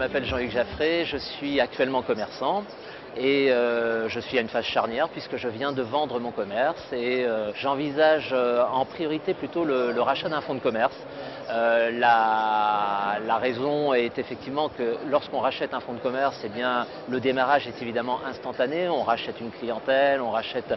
m'appelle Jean-Luc Jaffré, je suis actuellement commerçant et je suis à une phase charnière puisque je viens de vendre mon commerce et j'envisage en priorité plutôt le rachat d'un fonds de commerce. La raison est effectivement que lorsqu'on rachète un fonds de commerce, eh bien, le démarrage est évidemment instantané, on rachète une clientèle, on rachète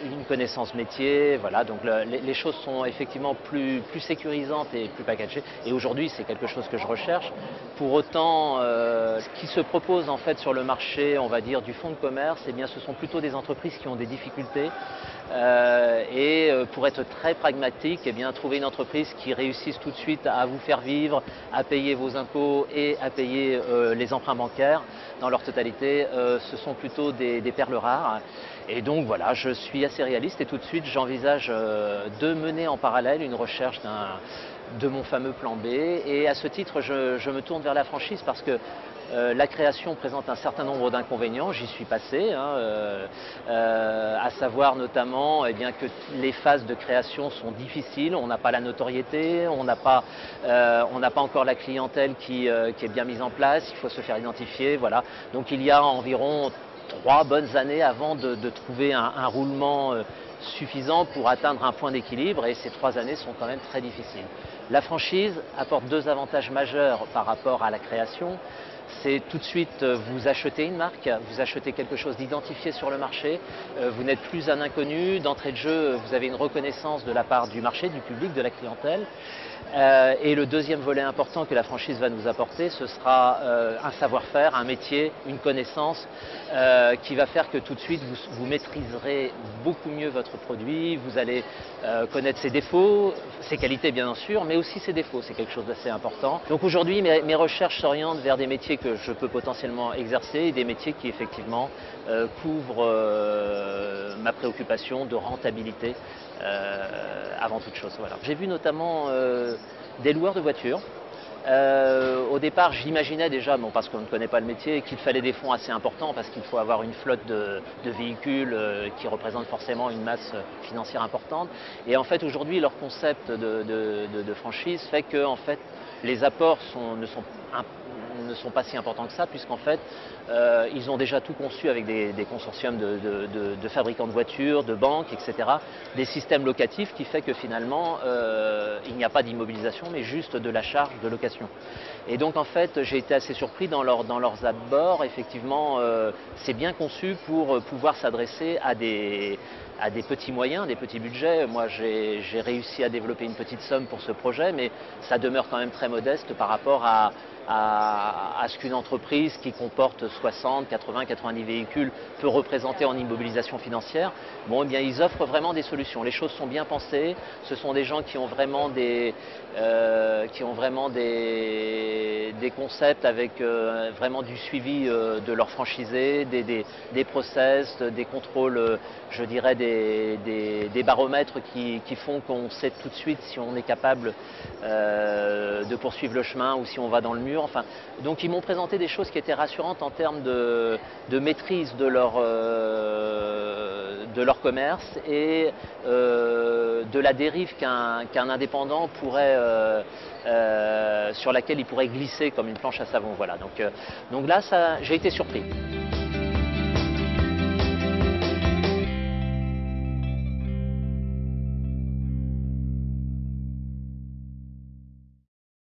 une connaissance métier, voilà, donc les choses sont effectivement plus sécurisantes et plus packagées et aujourd'hui c'est quelque chose que je recherche. Pour autant, ce qui se propose en fait sur le marché, on va dire, du fonds de commerce, eh bien, ce sont plutôt des entreprises qui ont des difficultés et pour être très pragmatique, eh bien, trouver une entreprise qui réussisse tout de suite à vous faire vivre, à payer vos impôts et à payer les emprunts bancaires dans leur totalité, ce sont plutôt des perles rares. Et donc voilà, je suis assez réaliste et tout de suite j'envisage de mener en parallèle une recherche de mon fameux plan B. Et à ce titre, je me tourne vers la franchise parce que la création présente un certain nombre d'inconvénients, j'y suis passé, à savoir notamment eh bien, que les phases de création sont difficiles, on n'a pas la notoriété, on n'a pas encore la clientèle qui est bien mise en place, il faut se faire identifier, voilà. Donc il y a environ 3 bonnes années avant de trouver un roulement suffisant pour atteindre un point d'équilibre et ces 3 années sont quand même très difficiles. La franchise apporte 2 avantages majeurs par rapport à la création. C'est tout de suite vous achetez une marque, vous achetez quelque chose d'identifié sur le marché, vous n'êtes plus un inconnu, d'entrée de jeu vous avez une reconnaissance de la part du marché, du public, de la clientèle. Et le deuxième volet important que la franchise va nous apporter, ce sera un savoir-faire, un métier, une connaissance qui va faire que tout de suite vous maîtriserez beaucoup mieux votre produit, vous allez connaître ses défauts, ses qualités bien sûr, mais aussi ses défauts, c'est quelque chose d'assez important. Donc aujourd'hui mes recherches s'orientent vers des métiers que je peux potentiellement exercer et des métiers qui effectivement couvrent ma préoccupation de rentabilité avant toute chose. Voilà. J'ai vu notamment des loueurs de voitures. Au départ, j'imaginais déjà, bon, parce qu'on ne connaît pas le métier, qu'il fallait des fonds assez importants parce qu'il faut avoir une flotte de véhicules qui représente forcément une masse financière importante. Et en fait, aujourd'hui, leur concept de franchise fait que en fait, les apports ne sont pas si importants que ça, puisqu'en fait, ils ont déjà tout conçu avec des consortiums de fabricants de voitures, de banques, etc. Des systèmes locatifs qui fait que finalement, il n'y a pas d'immobilisation, mais juste de la charge de location. Et donc en fait, j'ai été assez surpris dans leurs abords. Effectivement, c'est bien conçu pour pouvoir s'adresser à des petits moyens, des petits budgets. Moi, j'ai réussi à développer une petite somme pour ce projet, mais ça demeure quand même très modeste par rapport à ce qu'une entreprise qui comporte 60, 80, 90 véhicules peut représenter en immobilisation financière. Bon, eh bien, ils offrent vraiment des solutions. Les choses sont bien pensées. Ce sont des gens qui ont vraiment des concepts avec vraiment du suivi de leurs franchisés, des process, des contrôles, je dirais des baromètres qui font qu'on sait tout de suite si on est capable de poursuivre le chemin ou si on va dans le mur. Enfin, donc ils m'ont présenté des choses qui étaient rassurantes en termes de maîtrise de leur commerce et de la dérive qu'un indépendant pourrait, sur laquelle il pourrait glisser comme une planche à savon. Voilà. Donc là, j'ai été surpris.